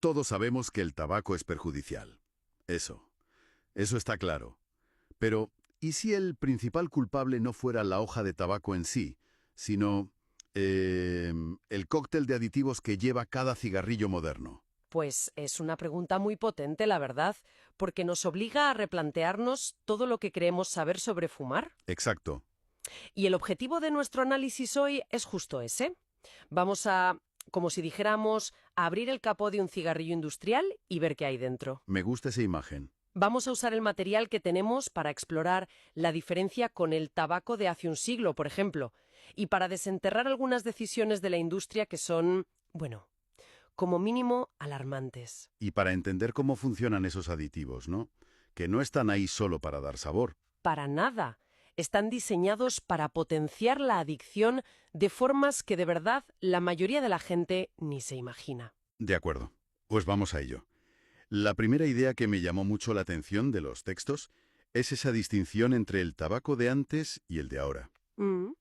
Todos sabemos que el tabaco es perjudicial. Eso está claro. Pero, ¿y si el principal culpable no fuera la hoja de tabaco en sí, sino el cóctel de aditivos que lleva cada cigarrillo moderno? Pues es una pregunta muy potente, la verdad, porque nos obliga a replantearnos todo lo que creemos saber sobre fumar. Exacto. Y el objetivo de nuestro análisis hoy es justo ese. Vamos a, como si dijéramos, a abrir el capó de un cigarrillo industrial y ver qué hay dentro. Me gusta esa imagen. Vamos a usar el material que tenemos para explorar la diferencia con el tabaco de hace un siglo, por ejemplo, y para desenterrar algunas decisiones de la industria que son, bueno, como mínimo alarmantes. Y para entender cómo funcionan esos aditivos, ¿no? Que no están ahí solo para dar sabor. Para nada. Están diseñados para potenciar la adicción de formas que de verdad la mayoría de la gente ni se imagina. De acuerdo. Pues vamos a ello. La primera idea que me llamó mucho la atención de los textos es esa distinción entre el tabaco de antes y el de ahora.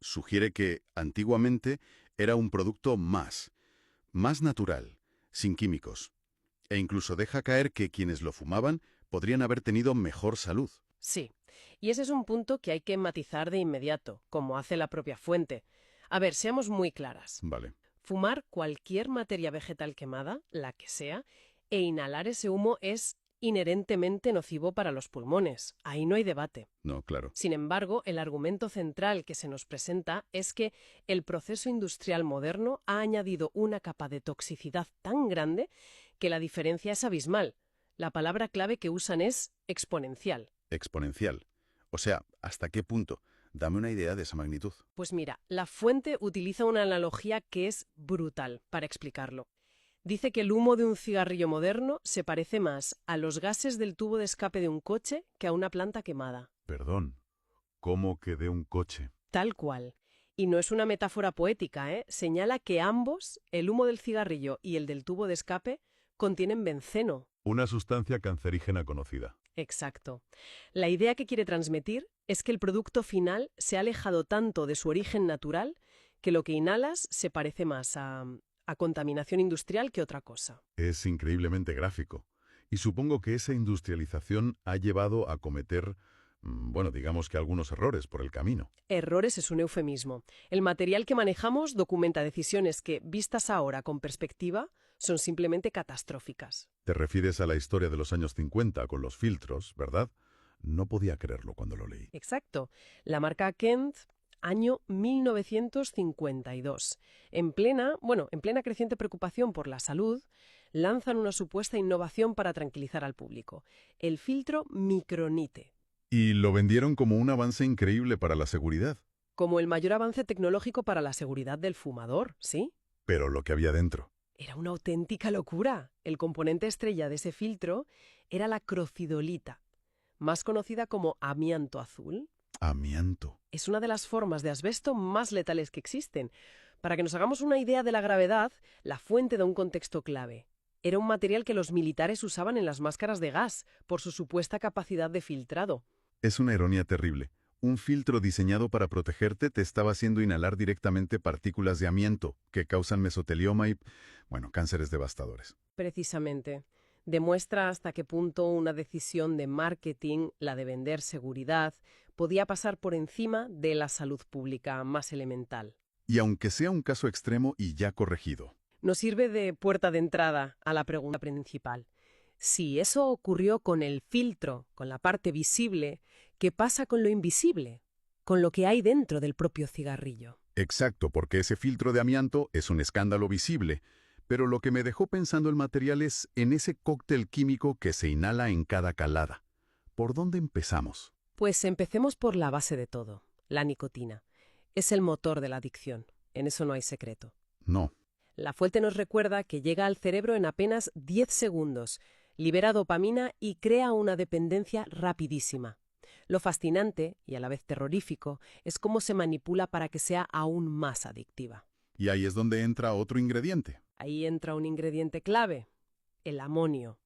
Sugiere que, antiguamente, era un producto más natural, sin químicos, e incluso deja caer que quienes lo fumaban podrían haber tenido mejor salud. Sí, y ese es un punto que hay que matizar de inmediato, como hace la propia fuente. A ver, seamos muy claras. Vale. Fumar cualquier materia vegetal quemada, la que sea, e inhalar ese humo es inherentemente nocivo para los pulmones. Ahí no hay debate. No, claro. Sin embargo, el argumento central que se nos presenta es que el proceso industrial moderno ha añadido una capa de toxicidad tan grande que la diferencia es abismal. La palabra clave que usan es exponencial. Exponencial. O sea, ¿hasta qué punto? Dame una idea de esa magnitud. Pues mira, la fuente utiliza una analogía que es brutal para explicarlo. Dice que el humo de un cigarrillo moderno se parece más a los gases del tubo de escape de un coche que a una planta quemada. Perdón. ¿Cómo que de un coche? Tal cual. Y no es una metáfora poética, ¿eh? Señala que ambos, el humo del cigarrillo y el del tubo de escape, contienen benceno. Una sustancia cancerígena conocida. Exacto. La idea que quiere transmitir es que el producto final se ha alejado tanto de su origen natural que lo que inhalas se parece más a contaminación industrial que otra cosa. Es increíblemente gráfico. Y supongo que esa industrialización ha llevado a cometer, digamos que algunos errores por el camino. Errores es un eufemismo. El material que manejamos documenta decisiones que, vistas ahora con perspectiva, son simplemente catastróficas. Te refieres a la historia de los años 50 con los filtros, ¿verdad? No podía creerlo cuando lo leí. Exacto. La marca Kent, año 1952. En plena creciente preocupación por la salud, lanzan una supuesta innovación para tranquilizar al público. El filtro micronite. Y lo vendieron como un avance increíble para la seguridad. Como el mayor avance tecnológico para la seguridad del fumador, ¿sí? Pero lo que había dentro. Era una auténtica locura. El componente estrella de ese filtro era la crocidolita, más conocida como amianto azul. Amianto. Es una de las formas de asbesto más letales que existen. Para que nos hagamos una idea de la gravedad, la fuente da un contexto clave. Era un material que los militares usaban en las máscaras de gas, por su supuesta capacidad de filtrado. Es una ironía terrible. Un filtro diseñado para protegerte te estaba haciendo inhalar directamente partículas de amianto que causan mesotelioma y, cánceres devastadores. Precisamente. Demuestra hasta qué punto una decisión de marketing, la de vender seguridad, podía pasar por encima de la salud pública más elemental. Y aunque sea un caso extremo y ya corregido. Nos sirve de puerta de entrada a la pregunta principal. Si eso ocurrió con el filtro, con la parte visible, ¿qué pasa con lo invisible? Con lo que hay dentro del propio cigarrillo. Exacto, porque ese filtro de amianto es un escándalo visible. Pero lo que me dejó pensando el material es en ese cóctel químico que se inhala en cada calada. ¿Por dónde empezamos? Pues empecemos por la base de todo, la nicotina. Es el motor de la adicción. En eso no hay secreto. No. La fuente nos recuerda que llega al cerebro en apenas 10 segundos, libera dopamina y crea una dependencia rapidísima. Lo fascinante, y a la vez terrorífico, es cómo se manipula para que sea aún más adictiva. Y ahí es donde entra otro ingrediente. Ahí entra un ingrediente clave, el amonio.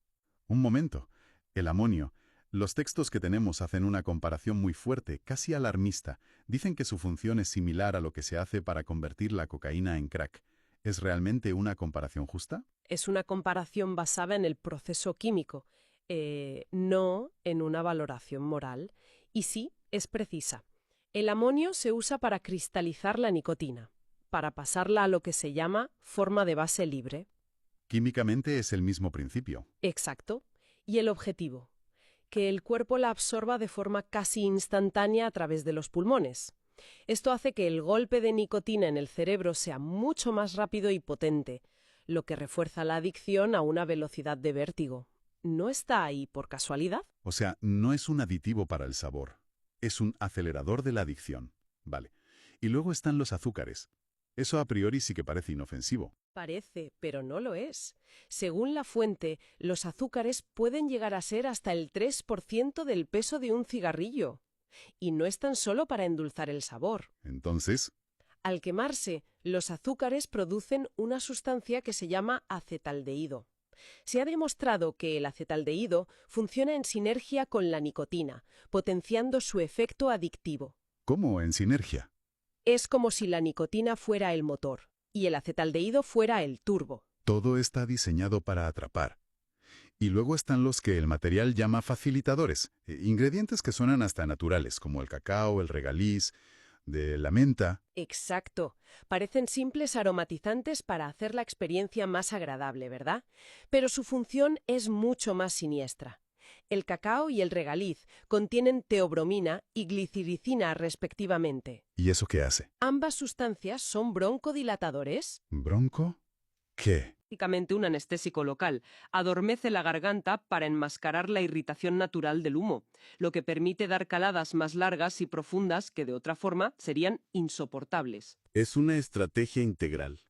Un momento. El amonio. Los textos que tenemos hacen una comparación muy fuerte, casi alarmista. Dicen que su función es similar a lo que se hace para convertir la cocaína en crack. ¿Es realmente una comparación justa? Es una comparación basada en el proceso químico, no en una valoración moral. Y sí, es precisa. El amonio se usa para cristalizar la nicotina, para pasarla a lo que se llama forma de base libre. Químicamente es el mismo principio. Exacto. Y el objetivo, que el cuerpo la absorba de forma casi instantánea a través de los pulmones. Esto hace que el golpe de nicotina en el cerebro sea mucho más rápido y potente, lo que refuerza la adicción a una velocidad de vértigo. ¿No está ahí por casualidad? O sea, no es un aditivo para el sabor. Es un acelerador de la adicción. Vale. Y luego están los azúcares. Eso a priori sí que parece inofensivo. Parece, pero no lo es. Según la fuente, los azúcares pueden llegar a ser hasta el 3% del peso de un cigarrillo. Y no es tan solo para endulzar el sabor. Entonces, Al quemarse, los azúcares producen una sustancia que se llama acetaldehído. Se ha demostrado que el acetaldehído funciona en sinergia con la nicotina, potenciando su efecto adictivo. ¿cómo en sinergia? Es como si la nicotina fuera el motor y el acetaldehído fuera el turbo. Todo está diseñado para atrapar. Y luego están los que el material llama facilitadores, ingredientes que suenan hasta naturales, como el cacao, el regaliz, de la menta. Exacto. Parecen simples aromatizantes para hacer la experiencia más agradable, ¿verdad? Pero su función es mucho más siniestra. El cacao y el regaliz contienen teobromina y glicericina respectivamente. ¿Y eso qué hace? Ambas sustancias son broncodilatadores. ¿Bronco? ¿Qué? Básicamente un anestésico local. Adormece la garganta para enmascarar la irritación natural del humo, lo que permite dar caladas más largas y profundas que de otra forma serían insoportables. Es una estrategia integral.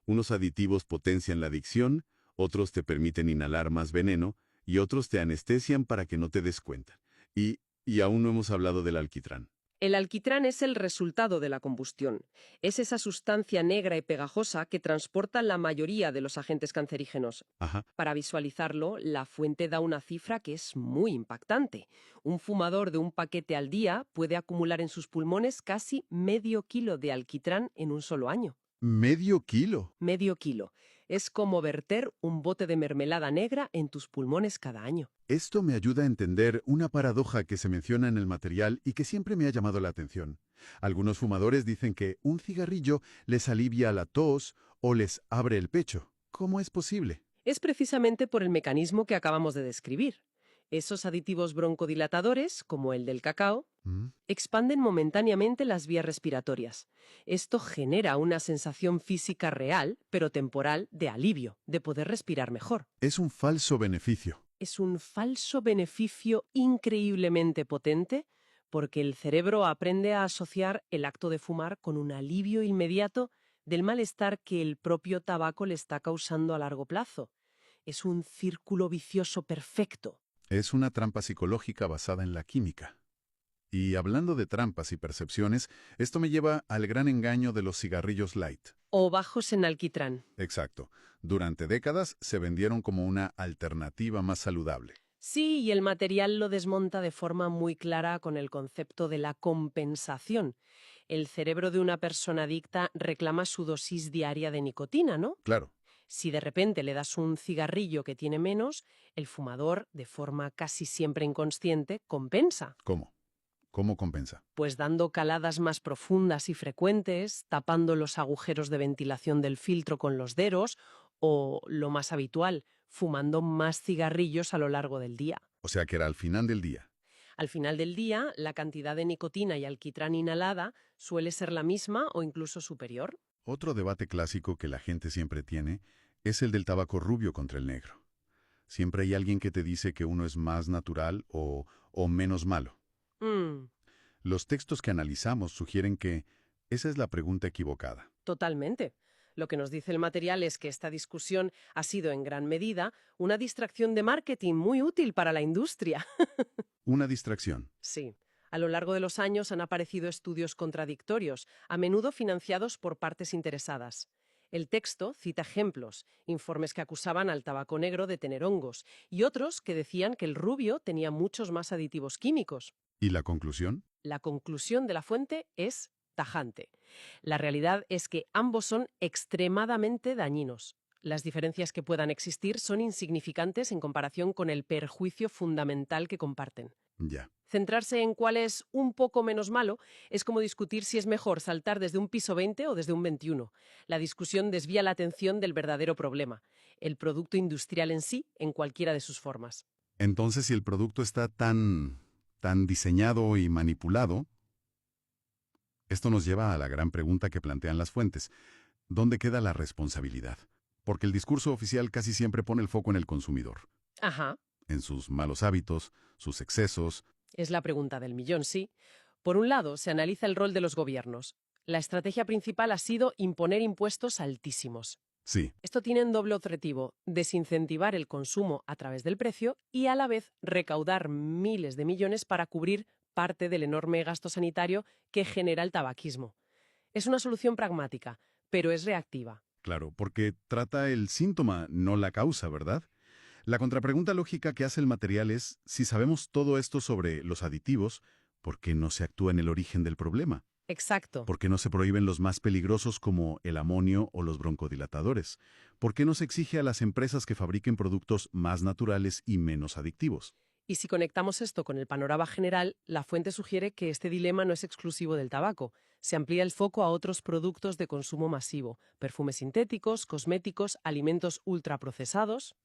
Unos aditivos potencian la adicción, otros te permiten inhalar más veneno y otros te anestesian para que no te des cuenta. Y aún no hemos hablado del alquitrán. El alquitrán es el resultado de la combustión. Es esa sustancia negra y pegajosa que transporta la mayoría de los agentes cancerígenos. Ajá. Para visualizarlo, la fuente da una cifra que es muy impactante. Un fumador de un paquete al día puede acumular en sus pulmones casi medio kilo de alquitrán en un solo año. ¿Medio kilo? Medio kilo. Es como verter un bote de mermelada negra en tus pulmones cada año. Esto me ayuda a entender una paradoja que se menciona en el material y que siempre me ha llamado la atención. Algunos fumadores dicen que un cigarrillo les alivia la tos o les abre el pecho. ¿Cómo es posible? Es precisamente por el mecanismo que acabamos de describir. Esos aditivos broncodilatadores, como el del cacao, expanden momentáneamente las vías respiratorias. Esto genera una sensación física real, pero temporal, de alivio, de poder respirar mejor. Es un falso beneficio. Es un falso beneficio increíblemente potente porque el cerebro aprende a asociar el acto de fumar con un alivio inmediato del malestar que el propio tabaco le está causando a largo plazo. Es un círculo vicioso perfecto. Es una trampa psicológica basada en la química. Y hablando de trampas y percepciones, esto me lleva al gran engaño de los cigarrillos light. O bajos en alquitrán. Exacto. Durante décadas se vendieron como una alternativa más saludable. Sí, y el material lo desmonta de forma muy clara con el concepto de la compensación. El cerebro de una persona adicta reclama su dosis diaria de nicotina, ¿no? Claro. Si de repente le das un cigarrillo que tiene menos, el fumador, de forma casi siempre inconsciente, compensa. ¿Cómo? ¿Cómo compensa? Pues dando caladas más profundas y frecuentes, tapando los agujeros de ventilación del filtro con los dedos o, lo más habitual, fumando más cigarrillos a lo largo del día. O sea que era al final del día. Al final del día, la cantidad de nicotina y alquitrán inhalada suele ser la misma o incluso superior. Otro debate clásico que la gente siempre tiene es el del tabaco rubio contra el negro. Siempre hay alguien que te dice que uno es más natural o menos malo. Los textos que analizamos sugieren que esa es la pregunta equivocada. Totalmente. Lo que nos dice el material es que esta discusión ha sido en gran medida una distracción de marketing muy útil para la industria. Una distracción. Sí. A lo largo de los años han aparecido estudios contradictorios, a menudo financiados por partes interesadas. El texto cita ejemplos, informes que acusaban al tabaco negro de tener hongos, y otros que decían que el rubio tenía muchos más aditivos químicos. ¿Y la conclusión? La conclusión de la fuente es tajante. La realidad es que ambos son extremadamente dañinos. Las diferencias que puedan existir son insignificantes en comparación con el perjuicio fundamental que comparten. Ya. Centrarse en cuál es un poco menos malo es como discutir si es mejor saltar desde un piso 20 o desde un 21. La discusión desvía la atención del verdadero problema, el producto industrial en sí, en cualquiera de sus formas. Entonces, si el producto está tan diseñado y manipulado, esto nos lleva a la gran pregunta que plantean las fuentes. ¿Dónde queda la responsabilidad? Porque el discurso oficial casi siempre pone el foco en el consumidor, Ajá. en sus malos hábitos, sus excesos. Es la pregunta del millón, sí. Por un lado, se analiza el rol de los gobiernos. La estrategia principal ha sido imponer impuestos altísimos. Sí, Esto tiene un doble objetivo: desincentivar el consumo a través del precio y a la vez recaudar miles de millones para cubrir parte del enorme gasto sanitario que genera el tabaquismo. Es una solución pragmática, pero es reactiva. claro, porque trata el síntoma, no la causa, ¿verdad? La contrapregunta lógica que hace el material es, si sabemos todo esto sobre los aditivos, ¿por qué no se actúa en el origen del problema? Exacto. ¿Por qué no se prohíben los más peligrosos como el amonio o los broncodilatadores? ¿Por qué no se exige a las empresas que fabriquen productos más naturales y menos adictivos? Y si conectamos esto con el panorama general, la fuente sugiere que este dilema no es exclusivo del tabaco. Se amplía el foco a otros productos de consumo masivo: perfumes sintéticos, cosméticos, alimentos ultraprocesados.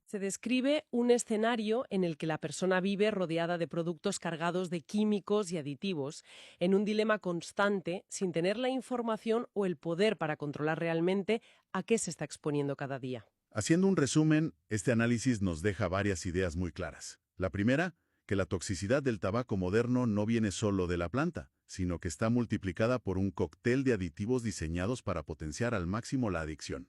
Se describe un escenario en el que la persona vive rodeada de productos cargados de químicos y aditivos, en un dilema constante, sin tener la información o el poder para controlar realmente a qué se está exponiendo cada día. Haciendo un resumen, este análisis nos deja varias ideas muy claras. La primera, que la toxicidad del tabaco moderno no viene solo de la planta, sino que está multiplicada por un cóctel de aditivos diseñados para potenciar al máximo la adicción.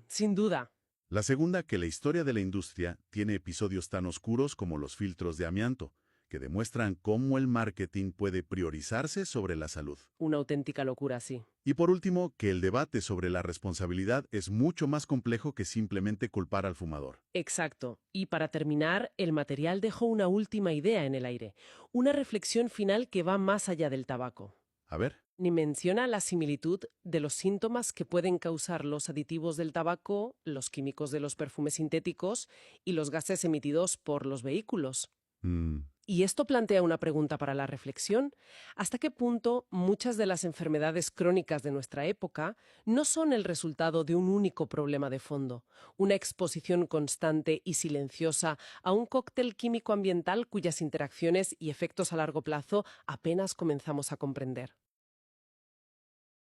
Sin duda. La segunda, que la historia de la industria tiene episodios tan oscuros como los filtros de amianto, que demuestran cómo el marketing puede priorizarse sobre la salud. Una auténtica locura, sí. Y por último, que el debate sobre la responsabilidad es mucho más complejo que simplemente culpar al fumador. Exacto. Y para terminar, el material dejó una última idea en el aire, una reflexión final que va más allá del tabaco. A ver. Ni menciona la similitud de los síntomas que pueden causar los aditivos del tabaco, los químicos de los perfumes sintéticos y los gases emitidos por los vehículos. Y esto plantea una pregunta para la reflexión: ¿hasta qué punto muchas de las enfermedades crónicas de nuestra época no son el resultado de un único problema de fondo, una exposición constante y silenciosa a un cóctel químico ambiental cuyas interacciones y efectos a largo plazo apenas comenzamos a comprender?